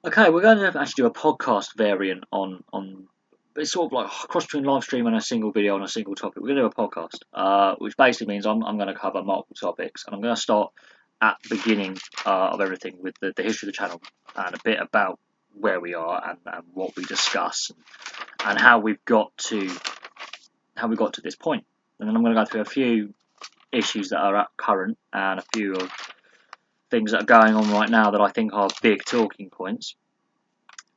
Okay, we're going to actually do a podcast variant on. It's sort of like a cross between live stream and a single video on a single topic. We're going to do a podcast, which basically means I'm going to cover multiple topics, and I'm going to start at the beginning of everything with the history of the channel and a bit about where we are and what we discuss and how we got to this point. And then I'm going to go through a few issues that are at current and a few of things that are going on right now that I think are big talking points.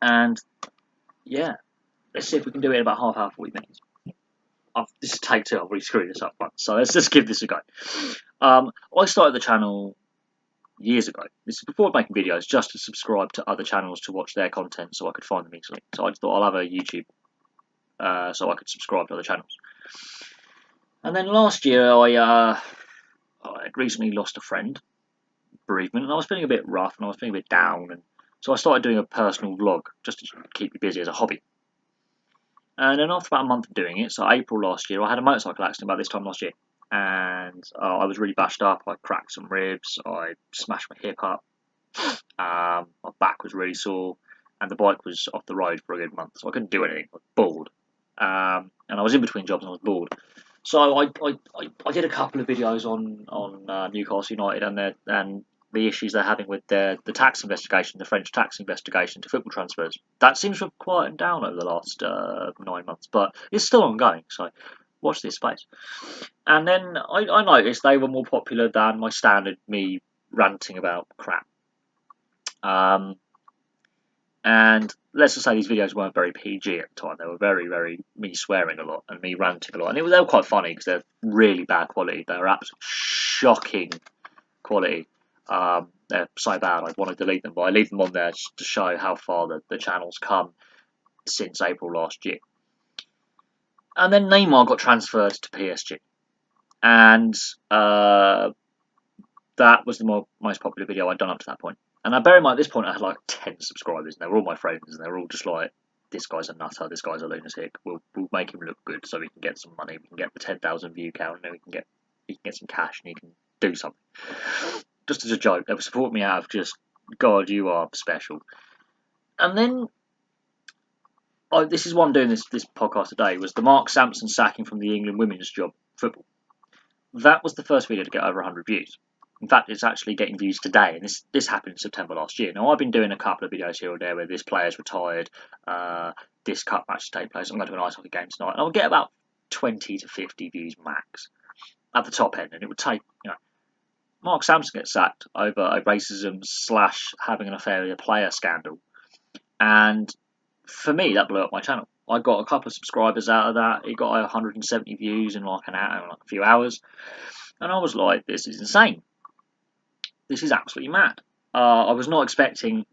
And yeah, let's see if we can do it in about half hour, 40 minutes. This is take two. I've already screwed this up once, so let's just give this a go. I started the channel years ago. This is before making videos, just to subscribe to other channels to watch their content, so I could find them easily. So I just thought I'll have a YouTube, so I could subscribe to other channels. And then last year, I had recently lost a friend, bereavement, and I was feeling a bit rough, and I was feeling a bit down, and so I started doing a personal vlog just to keep me busy as a hobby. And then after about a month of doing it, so April last year, I had a motorcycle accident about this time last year. And I was really bashed up. I cracked some ribs. I smashed my hip up. My back was really sore. And the bike was off the road for a good month. So I couldn't do anything. I was bored. And I was in between jobs and I was bored. So I did a couple of videos on Newcastle United and the issues they're having with the tax investigation, the French tax investigation to football transfers. That seems to have quietened down over the last 9 months, but it's still ongoing. So watch this space. And then I noticed they were more popular than my standard me ranting about crap. And let's just say these videos weren't very PG at the time. They were very, very me swearing a lot and me ranting a lot. And they were quite funny because they're really bad quality. They're absolutely shocking quality. They're so bad I want to delete them, but I leave them on there just to show how far the channel's come since April last year. And then Neymar got transferred to PSG. And that was the most popular video I'd done up to that point. And I bear in mind, at this point, I had like 10 subscribers, and they were all my friends, and they were all just like, this guy's a nutter, this guy's a lunatic, we'll make him look good so we can get some money, we can get the 10,000 view count, and then he can get some cash, and he can do something. Just as a joke, they were supporting me out of just, God, you are special. And then, this is why I'm doing this podcast today, was the Mark Sampson sacking from the England women's job, football. That was the first video to get over 100 views. In fact, it's actually getting views today, and this happened in September last year. Now, I've been doing a couple of videos here or there where this player's retired, this cup match to take place. I'm going to an ice hockey game tonight, and I'll get about 20 to 50 views max at the top end, and it would take, Mark Sampson gets sacked over a racism / having an affair with a player scandal, and for me, that blew up my channel. I got a couple of subscribers out of that. It got 170 views in like an hour, like a few hours, and I was like, this is insane. This is absolutely mad. I was not expecting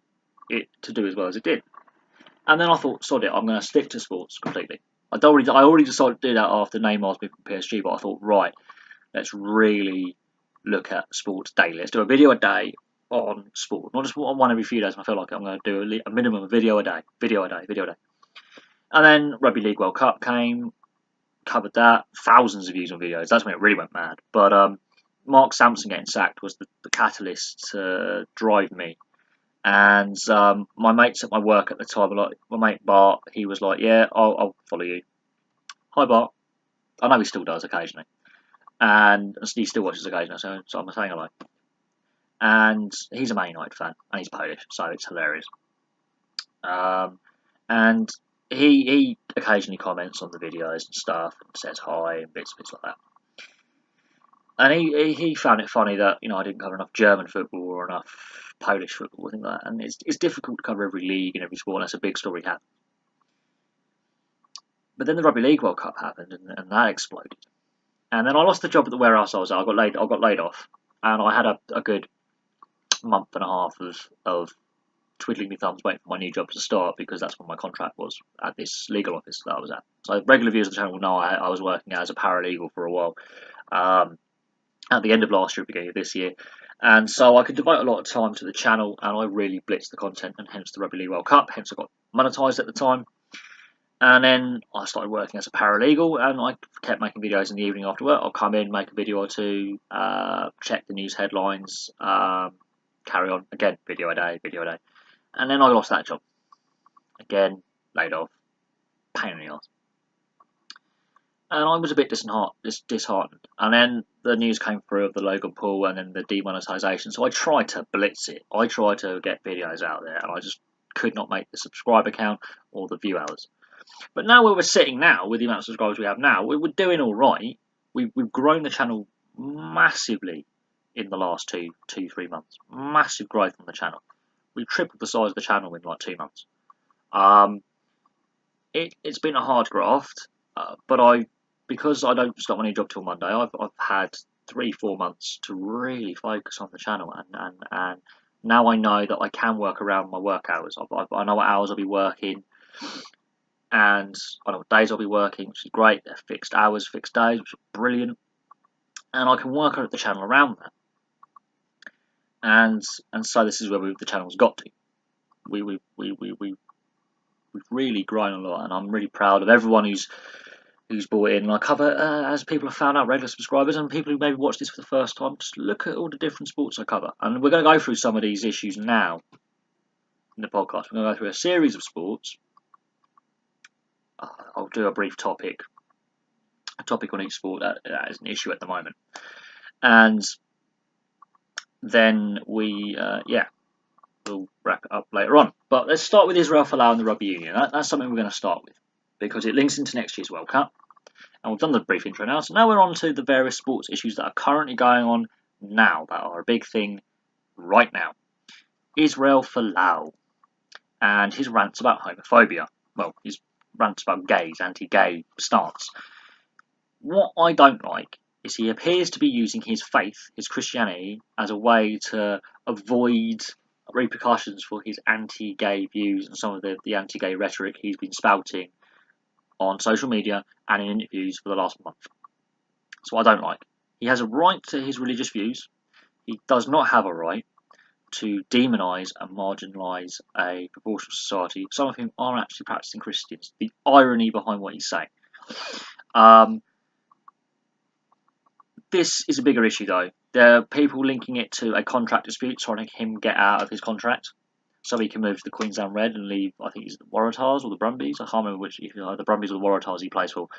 it to do as well as it did. And then I thought, sod it, I'm going to stick to sports completely. I already decided to do that after Neymar's moved from PSG, but I thought, right, let's really look at sports daily. Let's do a video a day on sport, not just one every few days. I feel like I'm going to do a minimum of video a day. And then Rugby League World Cup came, covered that, thousands of views on videos. That's when it really went mad. But Mark Sampson getting sacked was the catalyst to drive me. And my mates at my work at the time, like my mate Bart, he was like, "Yeah, I'll follow you." Hi Bart. I know he still does occasionally, and he still watches occasionally, so I'm saying hello. And he's a Man United fan, and he's Polish, so it's hilarious. And he occasionally comments on the videos and stuff, and says hi and bits like that. And he found it funny that I didn't cover enough German football or enough Polish football, things like that. And it's difficult to cover every league and every sport, and that's a big story to have. But then the Rugby League World Cup happened, and that exploded. And then I lost the job at the warehouse I was at. I got laid off, and I had a good month and a half of twiddling my thumbs waiting for my new job to start, because that's when my contract was at this legal office that I was at. So regular viewers of the channel will know I was working as a paralegal for a while. At the end of last year, beginning of this year, and so I could devote a lot of time to the channel, and I really blitzed the content, and hence the Rugby League World Cup. Hence I got monetised at the time, and then I started working as a paralegal, and I kept making videos in the evening after work. I'll come in, make a video or two, check the news headlines, carry on again, video a day, And then I lost that job. Again, laid off. Pain in the arse. And I was a bit disheartened. And then the news came through of the Logan Paul and then the demonetisation. So I tried to blitz it. I tried to get videos out there, and I just could not make the subscriber count or the view hours. But now where we're sitting now, with the amount of subscribers we have now, we're doing all right. We've grown the channel massively in the last 3 months. Massive growth on the channel. We've tripled the size of the channel in like 2 months. It's been a hard graft, but because I don't start my new job till Monday, I've had 3-4 months to really focus on the channel, and now I know that I can work around my work hours. I know what hours I'll be working, and I know what days I'll be working, which is great. They're fixed hours, fixed days, which is brilliant, and I can work the channel around that. And so this is where the channel's got to. We've really grown a lot, and I'm really proud of everyone who's bought in. And I cover, as people have found out, regular subscribers and people who maybe watch this for the first time, just look at all the different sports I cover. And we're going to go through some of these issues now in the podcast. We're going to go through a series of sports. I'll do a brief topic on each sport that is an issue at the moment. And then we'll wrap it up later on. But let's start with Israel Folau and the rugby union. That's something we're going to start with, because it links into next year's World Cup. And we've done the brief intro now, so now we're on to the various sports issues that are currently going on now, that are a big thing right now. Israel Folau and his rants about homophobia. Well, his rants about gays, anti-gay stance. What I don't like is he appears to be using his faith, his Christianity, as a way to avoid repercussions for his anti-gay views and some of the anti-gay rhetoric he's been spouting on social media and in interviews for the last month. So I don't like. He has a right to his religious views. He does not have a right to demonise and marginalise a proportion of society, some of whom are actually practising Christians. The irony behind what he's saying. This is a bigger issue, though. There are people linking it to a contract dispute, trying to him get out of his contract so he can move to the Queensland Red and leave, I think it's the Waratahs or the Brumbies. I can't remember which, the Brumbies or the Waratahs he plays for.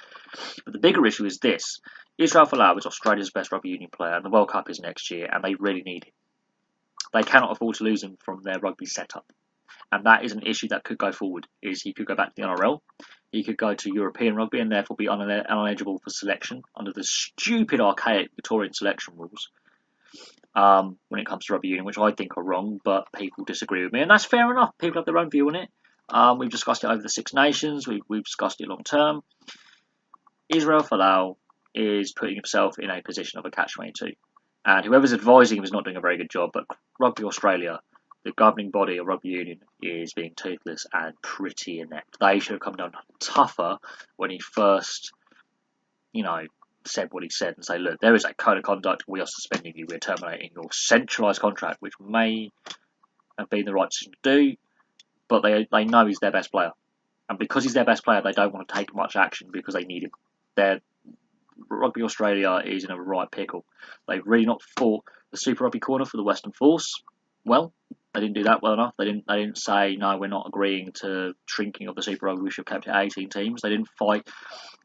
But the bigger issue is this. Israel Folau is Australia's best rugby union player, and the World Cup is next year, and they really need him. They cannot afford to lose him from their rugby setup. And that is an issue that could go forward, is he could go back to the NRL, he could go to European rugby and therefore be ineligible for selection under the stupid, archaic Victorian selection rules when it comes to rugby union, which I think are wrong, but people disagree with me, and that's fair enough. People have their own view on it. We've discussed it over the Six Nations, we've discussed it long term. Israel Folau is putting himself in a position of a catch-22, and whoever's advising him is not doing a very good job, but Rugby Australia, the governing body of rugby union, is being toothless and pretty inept. They should have come down tougher when he first, said what he said and say, look, there is a code of conduct, we are suspending you, we're terminating your centralised contract, which may have been the right decision to do, but they know he's their best player. And because he's their best player, they don't want to take much action because they need him. Rugby Australia is in a right pickle. They've really not fought the Super Rugby corner for the Western Force well. They didn't do that well enough. They didn't say, no, we're not agreeing to shrinking of the Super Rugby, we should have kept it at 18 teams. They didn't fight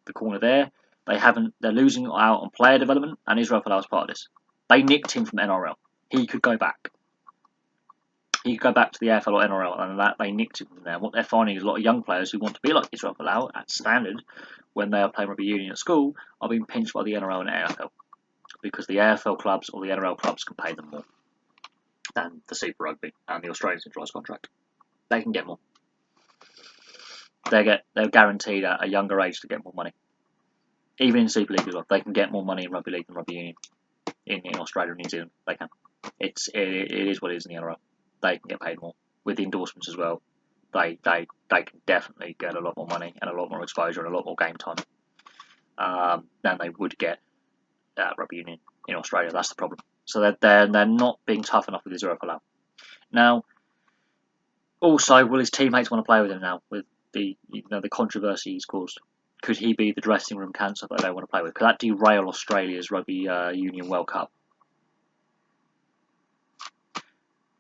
the corner there. They're losing out on player development, and Israel Folau is part of this. They nicked him from NRL. He could go back. He could go back to the AFL or NRL, and that they nicked him from there. What they're finding is a lot of young players who want to be like Israel Folau at standard when they are playing rugby union at school are being pinched by the NRL and AFL because the AFL clubs or the NRL clubs can pay them more than the Super Rugby and the Australian centralised contract. They can get more. They're guaranteed at a younger age to get more money. Even in Super League as well, they can get more money in Rugby League than Rugby Union in Australia and New Zealand. They can. It is what it is in the NRL. They can get paid more with the endorsements as well. They can definitely get a lot more money and a lot more exposure and a lot more game time than they would get at Rugby Union in Australia. That's the problem. So they're not being tough enough with Israel Folau. Now, also, will his teammates want to play with him now with the controversy he's caused? Could he be the dressing room cancer that they want to play with? Could that derail Australia's Rugby Union World Cup?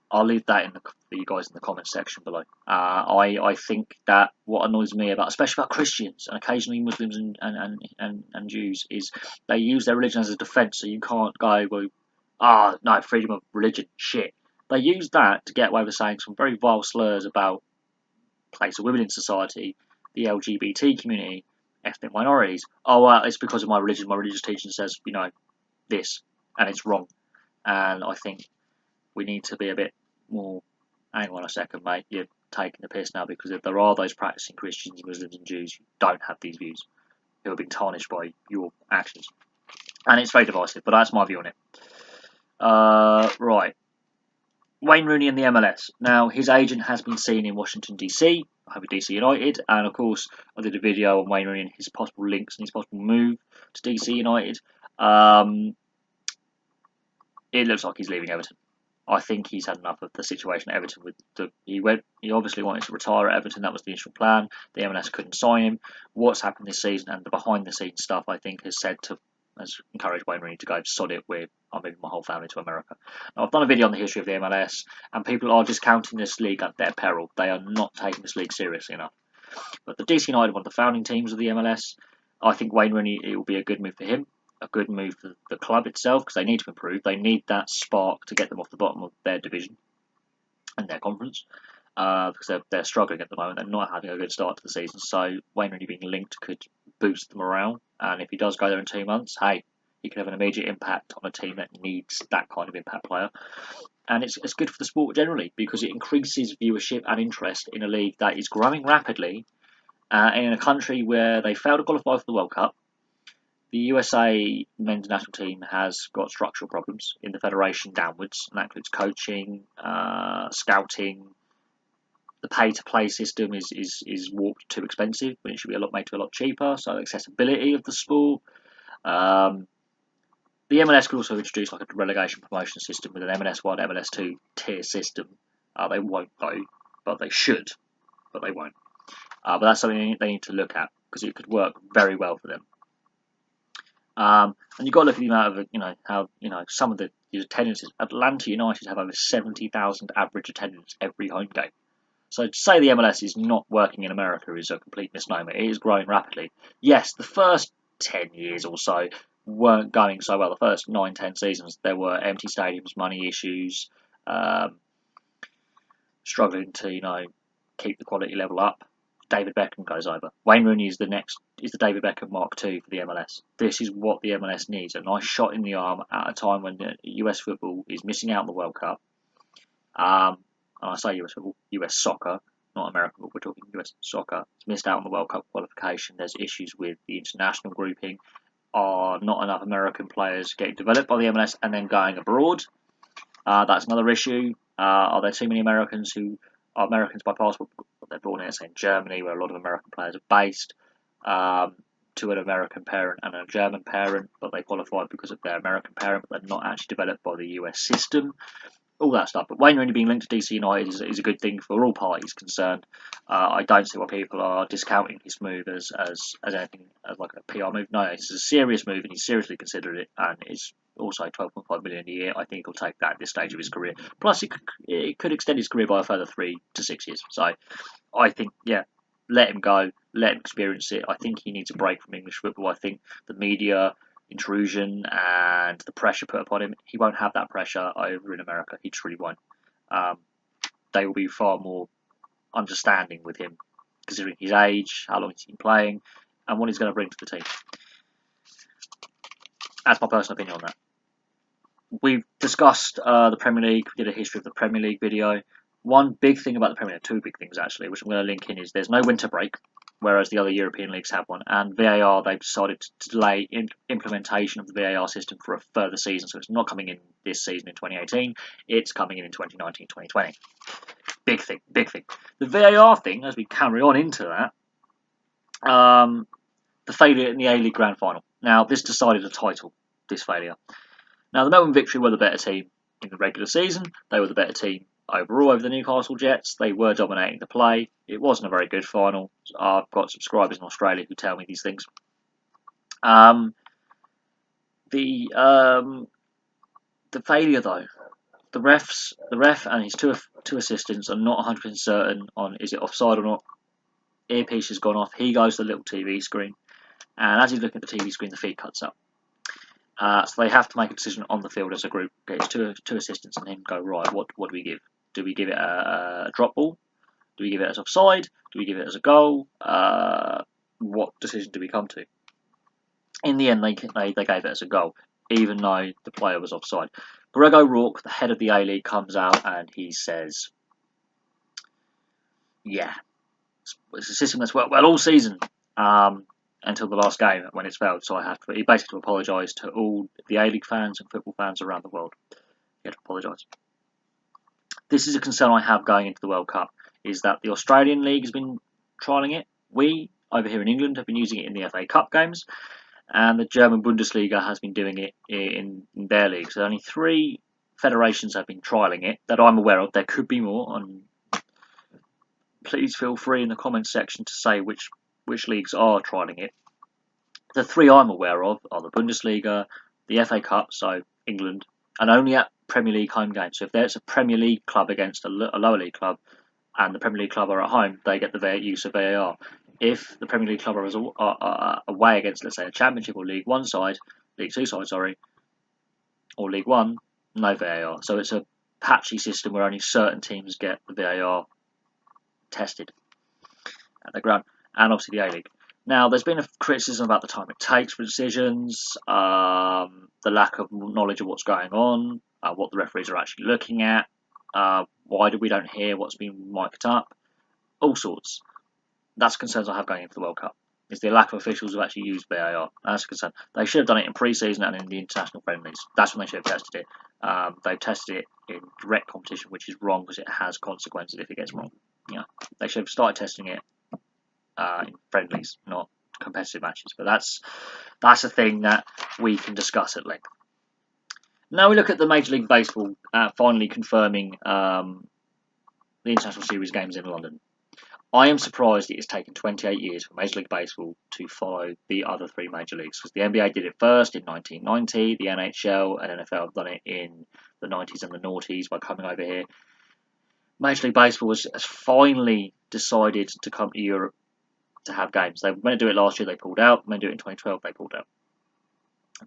I'll leave that for you guys in the comments section below. I think that what annoys me about, especially about Christians and occasionally Muslims and Jews, is they use their religion as a defence. So you can't go, well, no, freedom of religion, shit. They use that to get away with saying some very vile slurs about place of women in society, the LGBT community, ethnic minorities. Oh, well, it's because of my religion. My religious teaching says, this, and it's wrong. And I think we need to be a bit more, hang on a second, mate, you're taking the piss now, because if there are those practicing Christians, Muslims and Jews who don't have these views, who have been tarnished by your actions. And it's very divisive, but that's my view on it. Right. Wayne Rooney and the MLS. Now, his agent has been seen in Washington, D.C., with DC United, and of course, I did a video on Wayne Rooney and his possible links and his possible move to DC United. It looks like he's leaving Everton. I think he's had enough of the situation at Everton. He obviously wanted to retire at Everton. That was the initial plan. The MLS couldn't sign him. What's happened this season and the behind-the-scenes stuff, I think, has encouraged Wayne Rooney to go, sod it, I'm moving my whole family to America. Now, I've done a video on the history of the MLS, and people are discounting this league at their peril. They are not taking this league seriously enough. But the DC United, one of the founding teams of the MLS, I think Wayne Rooney, it will be a good move for him. A good move for the club itself, because they need to improve. They need that spark to get them off the bottom of their division and their conference, because they're struggling at the moment. They're not having a good start to the season. So Wayne Rooney being linked could boost the morale. And if he does go there in 2 months, hey, he could have an immediate impact on a team that needs that kind of impact player. And it's good for the sport generally, because it increases viewership and interest in a league that is growing rapidly, in a country where they failed to qualify for the World Cup. The USA men's national team has got structural problems in the federation downwards, and that includes coaching, scouting. The pay-to-play system is warped too expensive when it should be made a lot cheaper. So accessibility of the sport. The MLS could also introduce like a relegation promotion system with an MLS1, MLS2 tier system. They won't though, but they should, but they won't. But that's something they need to look at, because it could work very well for them. And you've got to look at the amount of, how, some of the attendances. Atlanta United have over 70,000 average attendance every home game. So to say the MLS is not working in America is a complete misnomer. It is growing rapidly. Yes, the first 10 years or so weren't going so well. The first 9-10 seasons, there were empty stadiums, money issues, struggling to, keep the quality level up. David Beckham goes over. Wayne Rooney is the David Beckham Mark II for the MLS. This is what the MLS needs. A nice shot in the arm at a time when the US football is missing out on the World Cup. And I say US football, US soccer, not American football, we're talking US soccer. It's missed out on the World Cup qualification. There's issues with the international grouping. Are not enough American players getting developed by the MLS and then going abroad? That's another issue. Are there too many Americans who are Americans by passport, but they're born in, say, in Germany, where a lot of American players are based, to an American parent and a German parent, but they qualify because of their American parent, but they're not actually developed by the US system. All that stuff. But Wayne Rooney being linked to DC United is a good thing for all parties concerned. I don't see why people are discounting his move as anything as like a PR move. No, it's a serious move, and he's seriously considered it, and it's also $12.5 million a year. I think he'll take that at this stage of his career. Plus, it could extend his career by a further 3 to 6 years. So, I think, yeah, let him go, let him experience it. I think he needs a break from English football. I think the media intrusion and the pressure put upon him, he won't have that pressure over in America. He truly won't. They will be far more understanding with him, considering his age, how long he's been playing, and what he's going to bring to the team. That's my personal opinion on that. We've discussed the Premier League. We did a history of the Premier League video. One big thing about the Premier League, 2 big things actually, which I'm going to link in, is there's no winter break, whereas the other European leagues have one. And VAR, they've decided to delay implementation of the VAR system for a further season. So it's not coming in this season in 2018. It's coming in 2019-2020. Big thing, big thing. The VAR thing, as we carry on into that, the failure in the A-League Grand Final. Now, this decided a title, this failure. Now, the Melbourne Victory were the better team in the regular season. They were the better team overall over the Newcastle Jets. They were dominating the play. It wasn't a very good final. I've got subscribers in Australia who tell me these things. The failure, though, the ref and his two assistants are not 100% certain on is it offside or not. Earpiece has gone off. He goes to the little TV screen, and as he's looking at the TV screen, the feed cuts up. So they have to make a decision on the field as a group. Get his two assistants and him go, right, what do we give? Do we give it a drop ball? Do we give it as offside? Do we give it as a goal? What decision do we come to? In the end, they gave it as a goal, even though the player was offside. Greg O'Rourke, the head of the A-League, comes out and he says, yeah, it's a system that's worked well all season until the last game when it's failed. So he basically apologised to all the A-League fans and football fans around the world. He had to apologise. This is a concern I have going into the World Cup, is that the Australian League has been trialling it. We, over here in England, have been using it in the FA Cup games. And the German Bundesliga has been doing it in their league. So only 3 federations have been trialling it that I'm aware of. There could be more. And please feel free in the comments section to say which leagues are trialling it. The 3 I'm aware of are the Bundesliga, the FA Cup, so England, and only at Premier League home games. So if there's a Premier League club against a lower league club, and the Premier League club are at home, they get the use of VAR. If the Premier League club are away against, let's say, a Championship or League 1 side, League 2 side, sorry, or League 1, no VAR. So it's a patchy system where only certain teams get the VAR tested at the ground, and obviously the A-League. Now, there's been a criticism about the time it takes for decisions, the lack of knowledge of what's going on, what the referees are actually looking at, why we don't hear what's been mic'd up, all sorts. That's concerns I have going into the World Cup, is the lack of officials who actually use VAR. That's a concern. They should have done it in pre-season and in the international friendlies. That's when they should have tested it. They've tested it in direct competition, which is wrong because it has consequences if it gets wrong. Yeah, they should have started testing it in friendlies, not competitive matches. But that's a thing that we can discuss at length. Now we look at the Major League Baseball finally confirming the International Series games in London. I am surprised it has taken 28 years for Major League Baseball to follow the other 3 major leagues, because the NBA did it first in 1990, the NHL and NFL have done it in the 90s and the noughties by coming over here. Major League Baseball has finally decided to come to Europe to have games. They were meant to do it last year, they pulled out. They were meant to do it in 2012, they pulled out.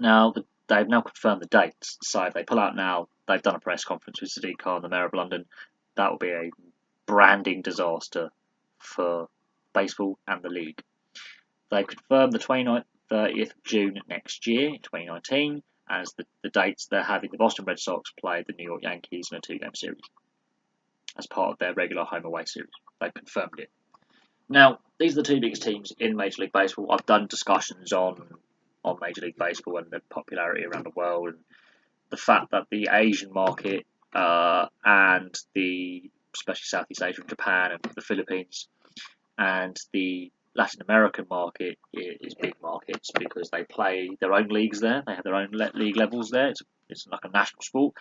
Now, they've now confirmed the dates, so if they pull out now, they've done a press conference with Sadiq Khan, the Mayor of London. That will be a branding disaster for baseball and the league. They've confirmed the 29th, 30th of June next year, 2019, as the dates they're having the Boston Red Sox play the New York Yankees in a 2-game series as part of their regular home-away series. They've confirmed it. Now, these are the 2 biggest teams in Major League Baseball. I've done discussions on Major League Baseball and the popularity around the world, and the fact that the Asian market and especially Southeast Asia and Japan and the Philippines and the Latin American market is big markets because they play their own leagues there. They have their own league levels there. It's like a national sport.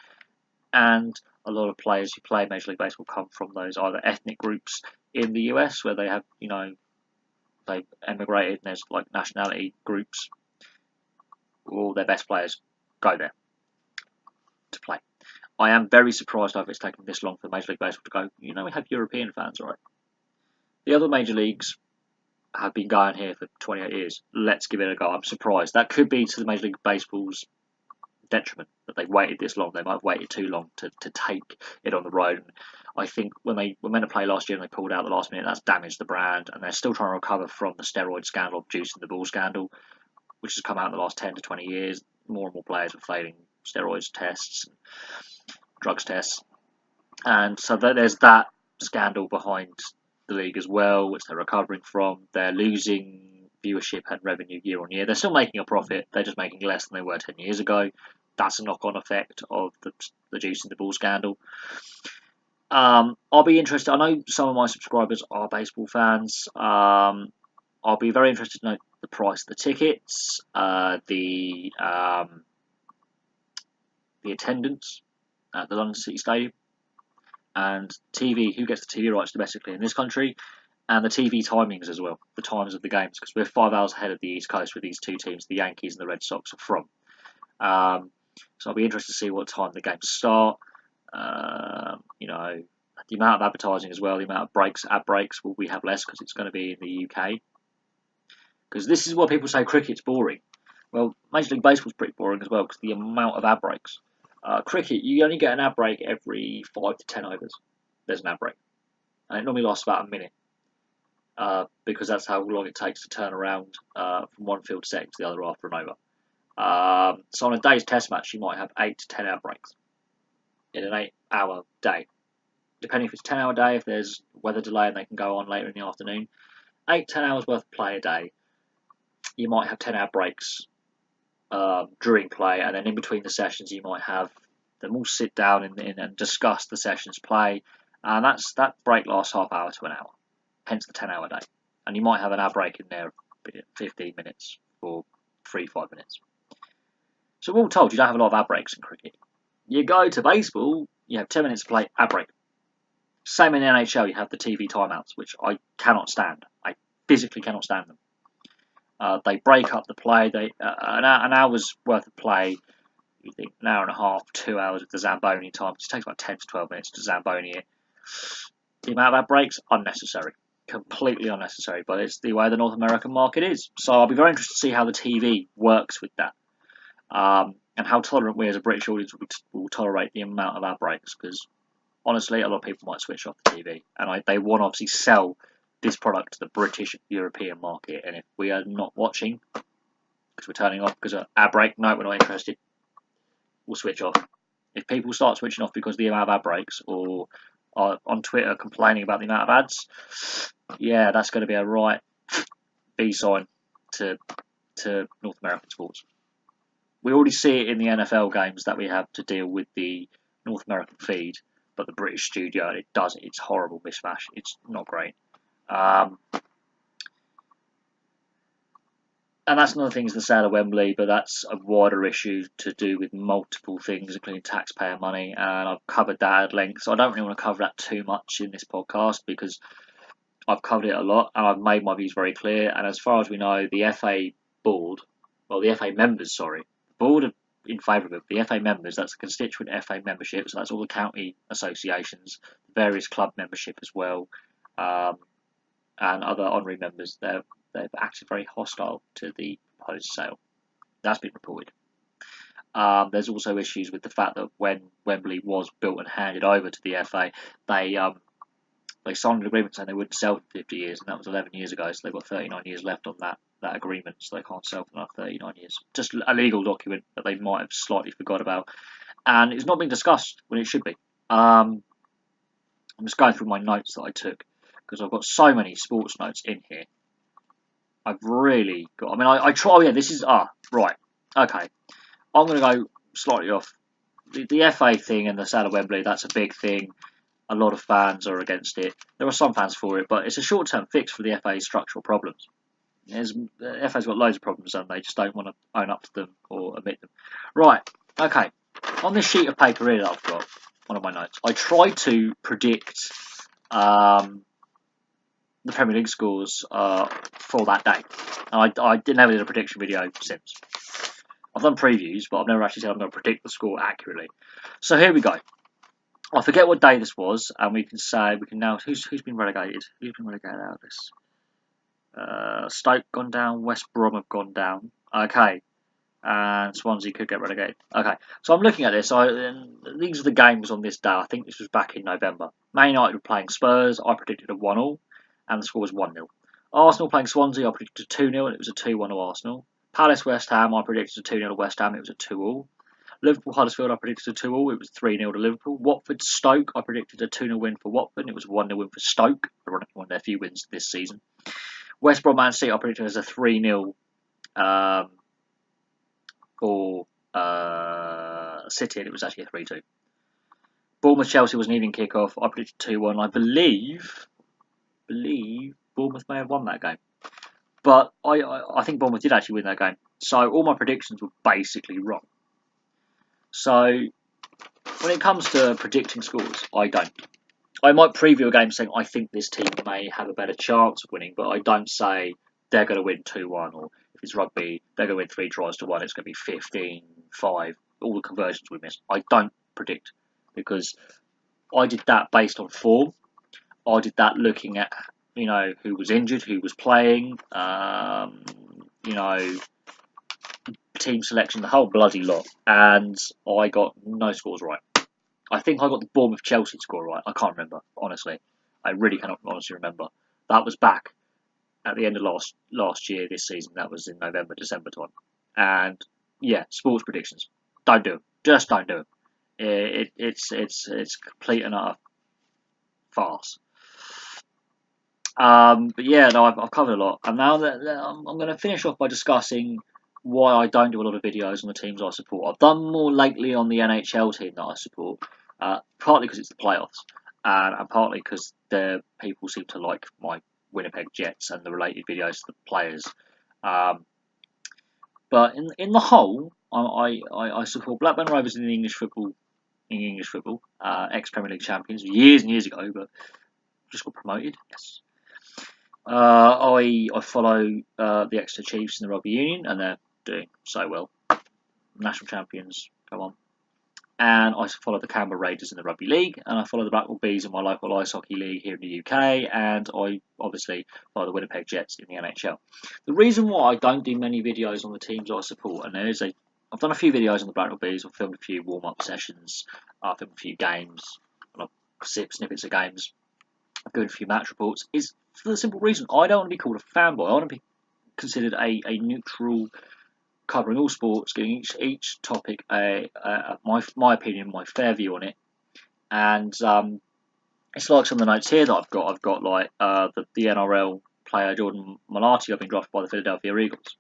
And a lot of players who play Major League Baseball come from those either ethnic groups in the US where they have, they've emigrated and there's like nationality groups. All their best players go there to play. I am very surprised over it's taken this long for Major League Baseball to go, we have European fans, right? The other major leagues have been going here for 28 years. Let's give it a go. I'm surprised. That could be to the Major League Baseball's detriment that they waited this long. They might have waited too long to take it on the road. I think when they were meant to play last year and they pulled out the last minute, that's damaged the brand, and they're still trying to recover from the steroid scandal, juicing the ball scandal, which has come out in the last 10 to 20 years. More and more players are failing steroids tests, drugs tests, and so there's that scandal behind the league as well, which they're recovering from. They're losing viewership and revenue year on year. They're still making a profit, they're just making less than they were 10 years ago. That's a knock-on effect of the juicing the ball scandal. I'll be interested. I know some of my subscribers are baseball fans. I'll be very interested to know the price of the tickets, the attendance at the London City Stadium, and TV, who gets the TV rights domestically in this country, and the TV timings as well, the times of the games, because we're 5 hours ahead of the East Coast with these 2 teams, the Yankees and the Red Sox, are from. So I'll be interested to see what time the games start. You know, the amount of advertising as well, the amount of ad breaks will we have less because it's going to be in the UK. Because this is what people say cricket's boring. Well, Major League Baseball's pretty boring as well because the amount of ad breaks. Cricket, you only get an ad break every 5 to 10 overs. There's an ad break, and it normally lasts about a minute. Because that's how long it takes to turn around from one field set to the other after an over. So on a day's test match, you might have 8 to 10 hour breaks in an 8-hour day. Depending if it's a 10-hour day, if there's weather delay and they can go on later in the afternoon, 8-10 hours worth of play a day. You might have 10-hour breaks during play, and then in between the sessions, you might have them all sit down and discuss the session's play, and that break lasts half hour to an hour, hence the 10-hour day. And you might have an hour break in there, 15 minutes or 3-5 minutes. So we're all told you don't have a lot of ad breaks in cricket. You go to baseball, you have 10 minutes to play, ad break. Same in the NHL, you have the TV timeouts, which I cannot stand. I physically cannot stand them. They break up the play. An hour's worth of play, you think an hour and a half, 2 hours with the Zamboni time. It takes about 10 to 12 minutes to Zamboni it. The amount of ad breaks, unnecessary. Completely unnecessary, but it's the way the North American market is. So I'll be very interested to see how the TV works with that. And how tolerant we as a British audience will tolerate the amount of ad breaks, because honestly, a lot of people might switch off the TV, and they want to obviously sell this product to the British European market. And if we are not watching because we're turning off because of ad break, no, we're not interested, we'll switch off. If people start switching off because of the amount of ad breaks, or are on Twitter complaining about the amount of ads, yeah, that's going to be a right B sign to North American sports. We already see it in the NFL games that we have to deal with the North American feed, but the British studio, it's horrible mishmash. It's not great. And that's another thing is the sale of Wembley, but that's a wider issue to do with multiple things, including taxpayer money, and I've covered that at length, so I don't really want to cover that too much in this podcast because I've covered it a lot and I've made my views very clear. And as far as we know, the FA board, well, the FA members, sorry, the board are in favour of it. The FA members, that's the constituent FA membership, so that's all the county associations, various club membership as well, and other honorary members. They've acted very hostile to the proposed sale. That's been reported. There's also issues with the fact that when Wembley was built and handed over to the FA, they signed an agreement saying they wouldn't sell for 50 years, and that was 11 years ago, so they've got 39 years left on that agreement, so they can't sell for another 39 years. Just a legal document that they might have slightly forgot about, and it's not being discussed when it should be. I'm just going through my notes that I took, because I've got so many sports notes in here. I've really got, I try, oh yeah, this is, right, okay. I'm going to go slightly off. The FA thing and the sale of Wembley, that's a big thing. A lot of fans are against it. There are some fans for it, but it's a short-term fix for the FA's structural problems. The FA's got loads of problems and they just don't want to own up to them or admit them. Right, okay. On this sheet of paper here that I've got, one of my notes, I tried to predict the Premier League scores for that day. And I never did a prediction video since. I've done previews, but I've never actually said I'm going to predict the score accurately. So here we go. I forget what day this was, and we can now who's been relegated? Who's been relegated out of this? Stoke gone down, West Brom have gone down. Okay, and Swansea could get relegated. Okay, so I'm looking at this. These are the games on this day. I think this was back in November. Man United were playing Spurs. I predicted a 1-1, and the score was 1-0. Arsenal playing Swansea. I predicted a 2-0, and it was a 2-1 to Arsenal. Palace West Ham. I predicted a 2-0 to West Ham. It was a 2-2. Liverpool Huddersfield, I predicted a 2-2. It was 3-0 to Liverpool. Watford Stoke, I predicted a 2-0 win for Watford. It was a 1-0 win for Stoke. Ironically, one of their few wins this season. West Brom Man City, I predicted as a 3-0 for City, and it was actually a 3-2. Bournemouth Chelsea was an evening kick-off. I predicted 2-1. I believe Bournemouth may have won that game. But I think Bournemouth did actually win that game. So all my predictions were basically wrong. So when it comes to predicting scores, I don't. I might preview a game saying I think this team may have a better chance of winning, but I don't say they're going to win 2-1, or if it's rugby, they're going to win 3 tries to 1, it's going to be 15-5, all the conversions we missed. I don't predict because I did that based on form. I did that looking at, you know, who was injured, who was playing, you know, team selection, the whole bloody lot, and I got no scores right. I think I got the Bournemouth Chelsea score right. I can't remember, honestly. I really cannot honestly remember. That was back at the end of last year, this season. That was in November, December time. And yeah, sports predictions. Don't do them. Just don't do them. It's complete and utter farce. But yeah, no, I've covered a lot. And now that I'm going to finish off by discussing why I don't do a lot of videos on the teams I support. I've done more lately on the NHL team that I support, partly because it's the playoffs, and partly because the people seem to like my Winnipeg Jets and the related videos to the players. But in the whole, I support Blackburn Rovers in English football, ex-Premier League champions years and years ago, but just got promoted. Yes. I follow the Exeter Chiefs in the rugby union, and they're doing so well. National champions, come on. And I follow the Canberra Raiders in the rugby league, and I follow the Blackpool Bees in my local ice hockey league here in the UK, and I obviously follow the Winnipeg Jets in the NHL. The reason why I don't do many videos on the teams I support, and I've done a few videos on the Blackpool Bees, I've filmed a few warm-up sessions, I've filmed a few games, snippets of games, I've given a few match reports, is for the simple reason I don't want to be called a fanboy. I want to be considered a neutral, covering all sports, giving each topic my opinion, my fair view on it. And it's like some of the notes here that I've got. I've got like the NRL player Jordan Mailata, I've been drafted by the Philadelphia Eagles.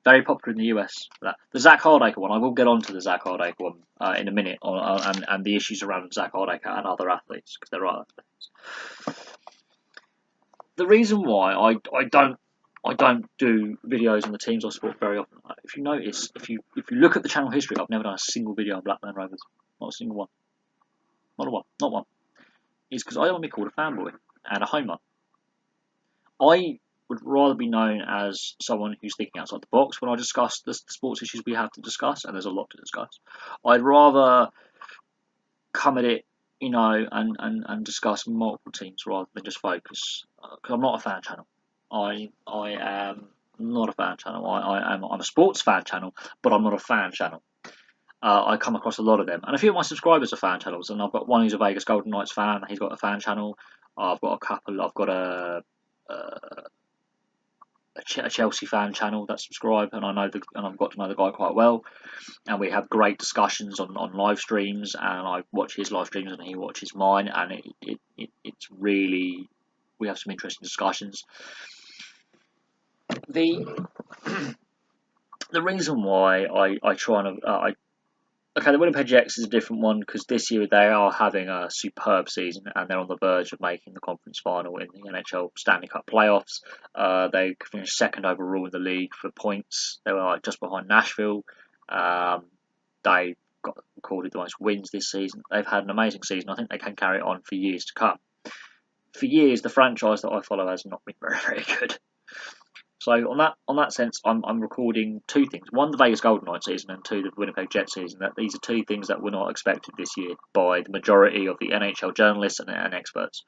Very popular in the US. The Zach Hardacre one, I will get on to the Zach Hardacre one in a minute, and the issues around Zach Hardacre and other athletes, because there are athletes. The reason why I don't do videos on the teams I support very often. If you notice, if you look at the channel history, I've never done a single video on Blackburn Rovers. Not a single one. Not one. It's because I don't want to be called a fanboy and a homer. I would rather be known as someone who's thinking outside the box when I discuss the sports issues we have to discuss, and there's a lot to discuss. I'd rather come at it, you know, and discuss multiple teams rather than just focus. Because I'm not a fan channel. I am not a fan channel. I'm a sports fan channel, but I'm not a fan channel. I come across a lot of them, and a few of my subscribers are fan channels. And I've got one who's a Vegas Golden Knights fan. He's got a fan channel. I've got a couple. I've got a Chelsea fan channel that subscribe, and I've got to know the guy quite well. And we have great discussions on live streams, and I watch his live streams and he watches mine, and it's really, we have some interesting discussions. The reason why I try and okay, the Winnipeg Jets is a different one because this year they are having a superb season and they're on the verge of making the conference final in the NHL Stanley Cup playoffs. They finished second overall in the league for points. They were just behind Nashville. They got recorded the most wins this season. They've had an amazing season. I think they can carry it on for years to come. For years, the franchise that I follow has not been very, very good. So on that sense, I'm recording two things: one, the Vegas Golden Knights season, and two, the Winnipeg Jets season. That these are two things that were not expected this year by the majority of the NHL journalists and experts.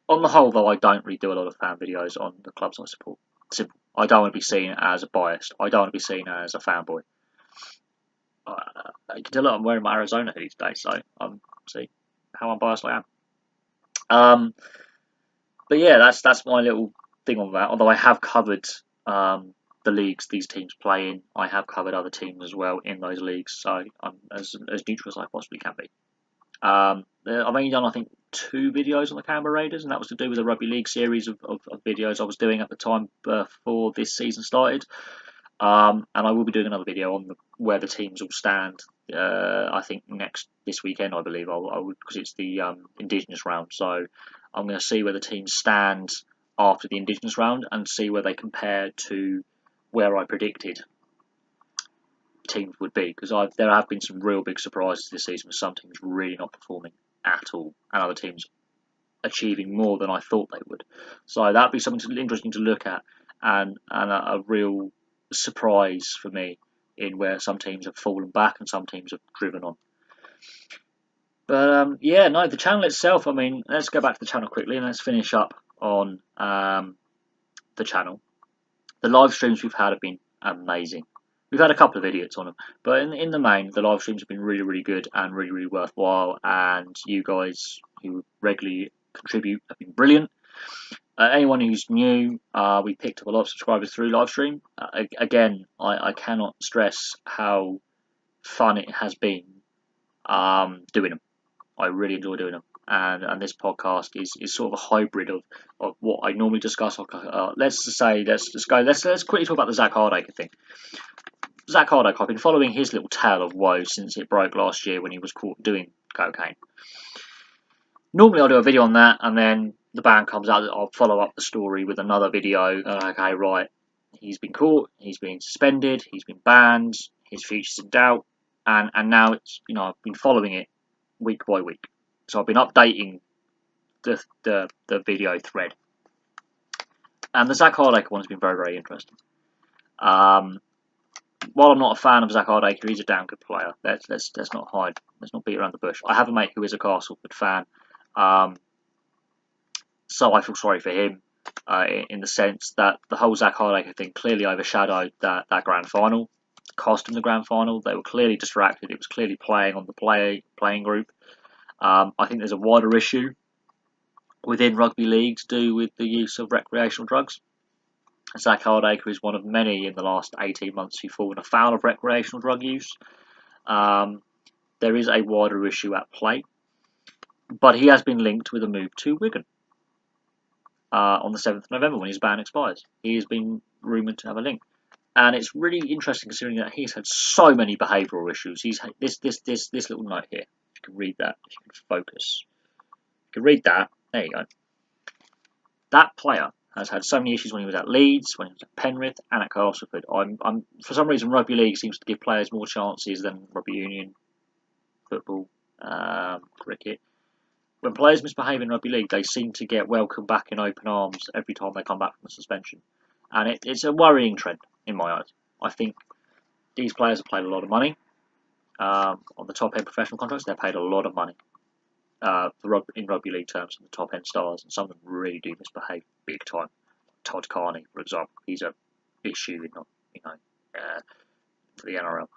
On the whole, though, I don't really do a lot of fan videos on the clubs I support. Simple. I don't want to be seen as a biased. I don't want to be seen as a fanboy. You can tell that I'm wearing my Arizona hoodie today, so see how unbiased I am. But yeah, that's my little thing on that. Although I have covered the leagues these teams play in, I have covered other teams as well in those leagues, so I'm as neutral as I possibly can be. I've only done, I think, 2 videos on the Canberra Raiders, and that was to do with a rugby league series of videos I was doing at the time before this season started. And I will be doing another video on where the teams will stand. I think this weekend, I believe, I would, because it's the Indigenous round. So I'm going to see where the teams stand after the Indigenous round and see where they compare to where I predicted teams would be. Because there have been some real big surprises this season with some teams really not performing at all, and other teams achieving more than I thought they would. So that'd be something interesting to look at, and a real surprise for me in where some teams have fallen back and some teams have driven on. But yeah, no, the channel itself. I mean, let's go back to the channel quickly and let's finish up on the channel. The live streams we've had have been amazing. We've had a couple of idiots on them, but in the main, the live streams have been really, really good and really, really worthwhile. And you guys who regularly contribute have been brilliant. Anyone who's new, we picked up a lot of subscribers through live stream. Again, I cannot stress how fun it has been doing them. I really enjoy doing them. And this podcast is sort of a hybrid of what I normally discuss. Let's quickly talk about the Zach Hardacre thing. Zach Hardacre, I've been following his little tale of woe since it broke last year when he was caught doing cocaine. Normally I'll do a video on that, and then the ban comes out. I'll follow up the story with another video. Okay, right, he's been caught, he's been suspended, he's been banned, his future's in doubt, and now it's, I've been following it week by week. So I've been updating the video thread, and the Zach Hardacre one has been very, very interesting. While I'm not a fan of Zach Hardacre, he's a damn good player. Let's not hide. Let's not beat around the bush. I have a mate who is a Castleford fan, so I feel sorry for him in the sense that the whole Zach Hardacre thing clearly overshadowed that grand final, cost him the grand final. They were clearly distracted. It was clearly playing on the playing group. I think there's a wider issue within rugby league to do with the use of recreational drugs. Zach Hardacre is one of many in the last 18 months who've fallen afoul of recreational drug use. There is a wider issue at play, but he has been linked with a move to Wigan on the 7th of November when his ban expires. He has been rumoured to have a link. And it's really interesting considering that he's had so many behavioural issues. He's had this little note here. You can read that if you can focus. You can read that. There you go. That player has had so many issues when he was at Leeds, when he was at Penrith, and at Castleford. For some reason, rugby league seems to give players more chances than rugby union, football, cricket. When players misbehave in rugby league, they seem to get welcomed back in open arms every time they come back from the suspension, and it's a worrying trend in my eyes. I think these players have played a lot of money on the top end professional contracts. They're paid a lot of money in rugby league terms, the top end stars, and some of them really do misbehave big time. Todd Carney, for example, he's a issue for the NRL,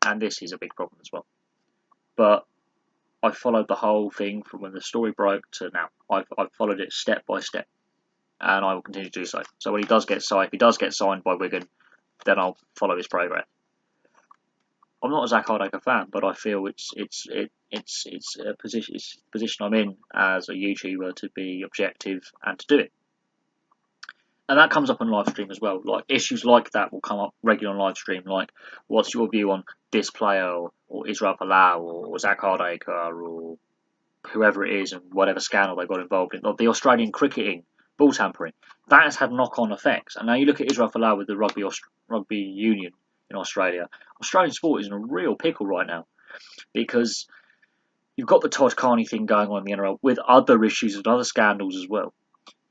and this is a big problem as well. But I followed the whole thing from when the story broke to now. I've followed it step by step, and I will continue to do so. So when he does get signed, if he does get signed by Wigan, then I'll follow his progress. I'm not a Zach Hardacre fan, but I feel it's a position I'm in as a YouTuber to be objective and to do it. And that comes up on live stream as well. Like issues like that will come up regularly on live stream. Like, what's your view on this player or Israel Folau or Zach Hardacre or whoever it is and whatever scandal they got involved in? Like the Australian cricketing ball tampering, that has had knock-on effects. And now you look at Israel Folau with the rugby union in Australia. Australian sport is in a real pickle right now because you've got the Todd Carney thing going on in the NRL with other issues and other scandals as well.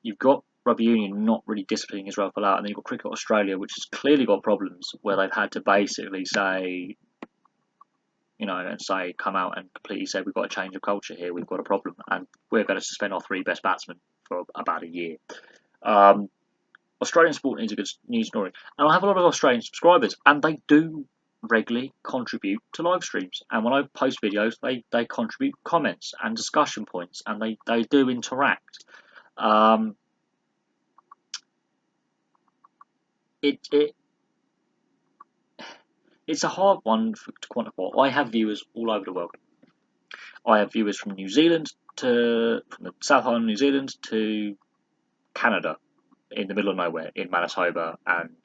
You've got rugby union not really disciplining Israel Folau, and then you've got Cricket Australia, which has clearly got problems where they've had to basically say, come out and completely say, we've got a change of culture here, we've got a problem, and we're going to suspend our 3 best batsmen for about a year. Australian sport needs a good news story, and I have a lot of Australian subscribers, and they do regularly contribute to live streams, and when I post videos, they contribute comments and discussion points, and they do interact. It's a hard one to quantify. I have viewers all over the world. I have viewers from New Zealand from the South Island of New Zealand to Canada, in the middle of nowhere, in Manitoba and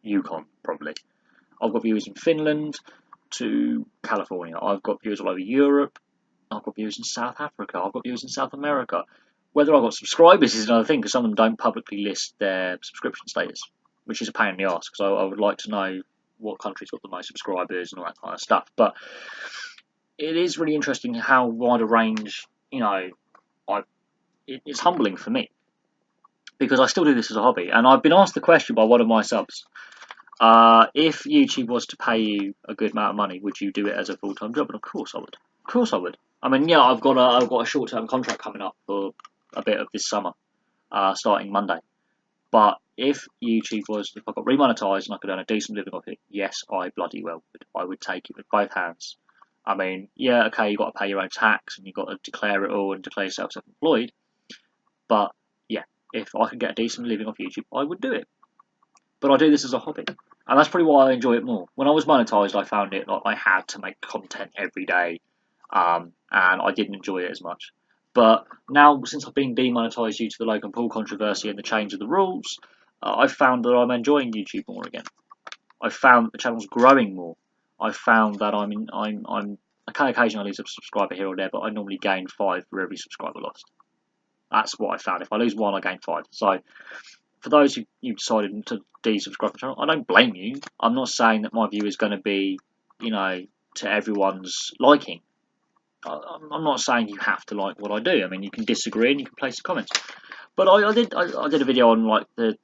Yukon, probably. I've got viewers in Finland to California. I've got viewers all over Europe. I've got viewers in South Africa. I've got viewers in South America. Whether I've got subscribers is another thing, because some of them don't publicly list their subscription status, which is a pain in the arse, because I would like to know what country's got the most subscribers and all that kind of stuff. But it is really interesting how wide a range, it's humbling for me, because I still do this as a hobby. And I've been asked the question by one of my subs, If YouTube was to pay you a good amount of money, would you do it as a full-time job? And of course I would. Of course I would. I mean, yeah, I've got a short-term contract coming up for a bit of this summer, starting Monday. But if I got remonetized and I could earn a decent living off it, yes, I bloody well would. I would take it with both hands. I mean, yeah, okay, you've got to pay your own tax and you've got to declare it all and declare yourself self-employed. But yeah, if I could get a decent living off YouTube, I would do it. But I do this as a hobby, and that's probably why I enjoy it more. When I was monetized, I found it like I had to make content every day, and I didn't enjoy it as much. But now, since I've been demonetized due to the Logan Paul controversy and the change of the rules, I've found that I'm enjoying YouTube more again. I've found that the channel's growing more. I've found that I can occasionally lose a subscriber here or there, but I normally gain 5 for every subscriber lost. That's what I found. If I lose 1, I gain 5. So for those who decided to desubscribe the channel, I don't blame you. I'm not saying that my view is going to be, to everyone's liking. I'm not saying you have to like what I do. I mean, you can disagree and you can place your comments. But I did a video on like the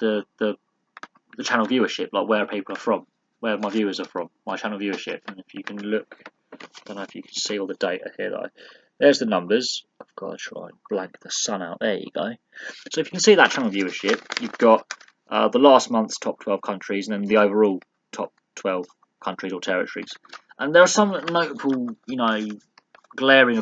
channel viewership, like where people are from, where my viewers are from, my channel viewership. And if you can look, I don't know if you can see all the data here though. There's the numbers. I've got to try and blank the sun out. There you go. So if you can see that channel viewership, you've got the last month's top 12 countries and then the overall top 12 countries or territories. And there are some notable, glaring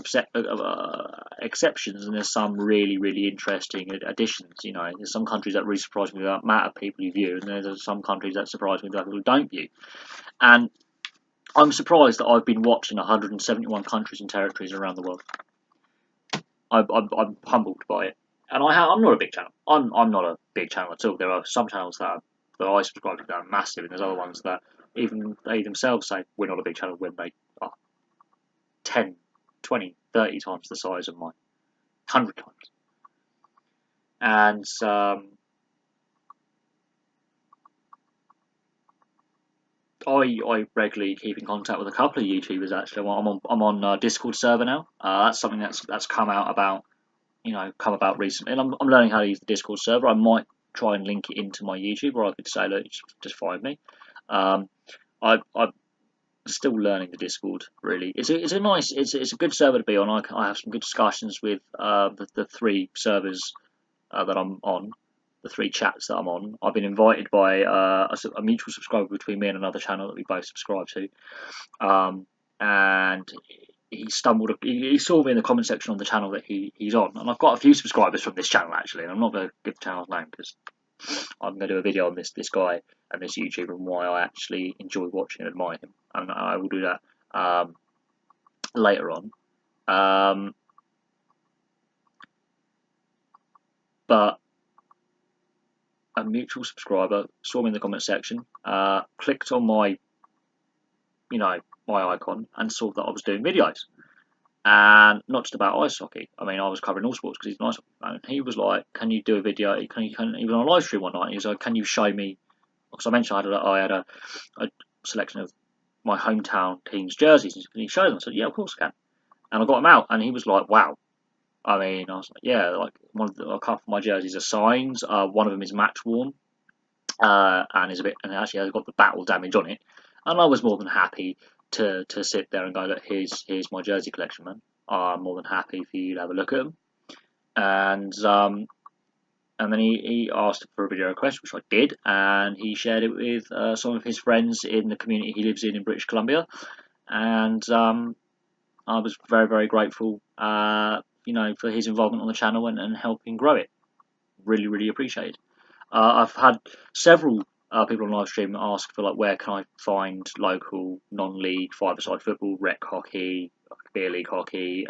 exceptions, and there's some really, really interesting additions. There's some countries that really surprise me with the amount of people who view, and there's some countries that surprise me with the people who don't view. And I'm surprised that I've been watching 171 countries and territories around the world. I'm humbled by it, and I'm not a big channel. I'm not a big channel at all. There are some channels that I subscribe to that are massive, and there's other ones that even they themselves say we're not a big channel when they are 10, 20, 30 times the size of mine, 100 times. And I regularly keep in contact with a couple of YouTubers. Actually, I'm on Discord server now. That's something that's come about recently, and I'm learning how to use the Discord server. I might try and link it into my YouTube, or I could say, look, just find me. I'm still learning the Discord. Really, it's a good server to be on. I have some good discussions with the 3 servers that I'm on. The 3 chats that I'm on. I've been invited by a mutual subscriber between me and another channel that we both subscribe to, and he saw me in the comment section on the channel that he's on, and I've got a few subscribers from this channel actually, and I'm not going to give the channel's name because I'm going to do a video on this guy and this YouTuber and why I actually enjoy watching and admire him, and I will do that later on. But a mutual subscriber saw me in the comment section, clicked on my icon and saw that I was doing videos, and not just about ice hockey. I mean, I was covering all sports because he's an ice hockey fan. And he was like, "Can you do a video? He was on a live stream one night. He was like, "Can you show me?" Because I mentioned I had a selection of my hometown team's jerseys. Can you show them? I said, "Yeah, of course I can." And I got him out, and he was like, "Wow." I mean, I was like, "Yeah, like a couple of my jerseys are signed. One of them is match worn, and it actually has got the battle damage on it." And I was more than happy to sit there and go, "Look, here's my jersey collection, man. I'm more than happy for you to have a look at them." And then he asked for a video request, which I did, and he shared it with some of his friends in the community he lives in British Columbia, and I was very, very grateful, for his involvement on the channel and helping grow it. Really, really appreciated. I've had several people on live stream ask for like where can I find local non-league 5-a-side football, rec hockey, beer league hockey,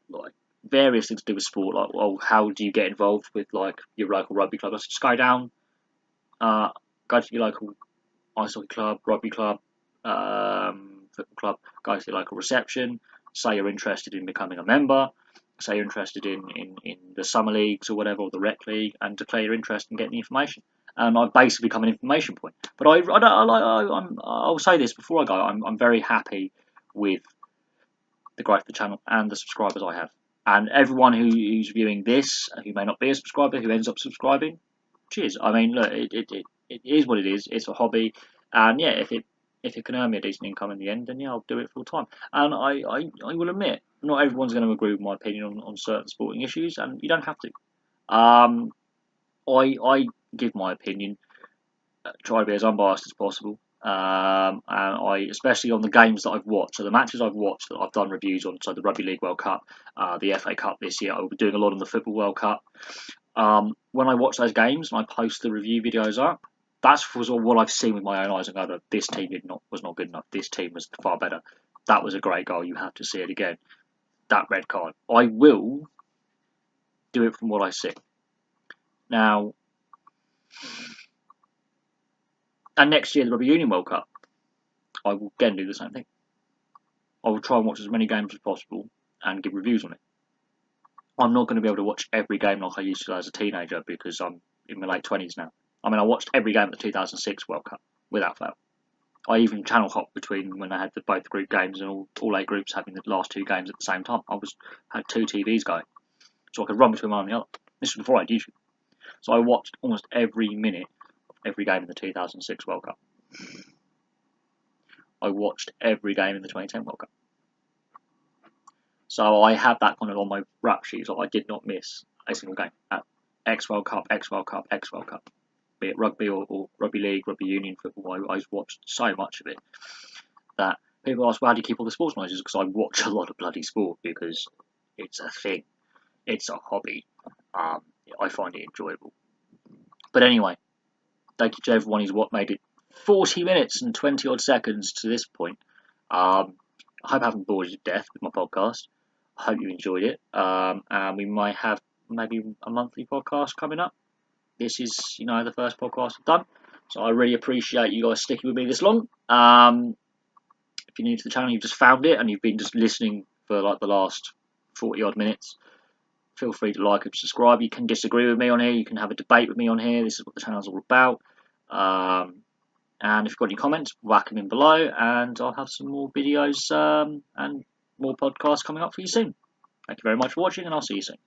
like various things to do with sport. Like, well, how do you get involved with like your local rugby club? I said, just go down, go to your local ice hockey club, rugby club, football club, go to your local reception, say you're interested in becoming a member, say you're interested in the summer leagues or whatever, or the rec league, and declare your interest and get the information. And I've basically become an information point. But I'll say this before I go. I'm very happy with the growth of the channel and the subscribers I have. And everyone who's viewing this, who may not be a subscriber, who ends up subscribing, cheers. I mean, look, it is what it is. It's a hobby, and yeah, if it can earn me a decent income in the end, then yeah, I'll do it full time. And I will admit, not everyone's going to agree with my opinion on certain sporting issues, and you don't have to. I give my opinion, try to be as unbiased as possible. And I, especially on the games that I've watched, so the matches I've watched that I've done reviews on, so the Rugby League World Cup, the FA Cup this year, I will be doing a lot on the Football World Cup. When I watch those games and I post the review videos up, that's what I've seen with my own eyes and go, this team was not good enough. This team was far better. That was a great goal. You have to see it again. That red card. I will do it from what I see. Now, and next year the Rugby Union World Cup, I will again do the same thing. I will try and watch as many games as possible and give reviews on it. I'm not going to be able to watch every game like I used to as a teenager because I'm in my late 20s now. I mean, I watched every game of the 2006 World Cup without fail. I even channel hopped between when I had both group games and all 8 groups having the last 2 games at the same time. I had 2 TVs going, so I could run between one and the other. This was before I had YouTube. So I watched almost every minute of every game in the 2006 World Cup. I watched every game in the 2010 World Cup. So I have that kind of on my rap sheet, so I did not miss a single game at X World Cup, X World Cup, X World Cup. Be it rugby or rugby league, rugby union football, I watched so much of it that people ask, well, how do you keep all the sports knowledge? Because I watch a lot of bloody sport because it's a thing. It's a hobby. I find it enjoyable. But anyway, thank you to everyone who's made it 40 minutes and 20 odd seconds to this point. I hope I haven't bored you to death with my podcast. I hope you enjoyed it. And we might have maybe a monthly podcast coming up. This is, the first podcast I've done. So I really appreciate you guys sticking with me this long. If you're new to the channel, you've just found it and you've been just listening for like the last 40 odd minutes, feel free to like and subscribe. You can disagree with me on here. You can have a debate with me on here. This is what the channel's all about. And if you've got any comments, whack them in below, and I'll have some more videos and more podcasts coming up for you soon. Thank you very much for watching, and I'll see you soon.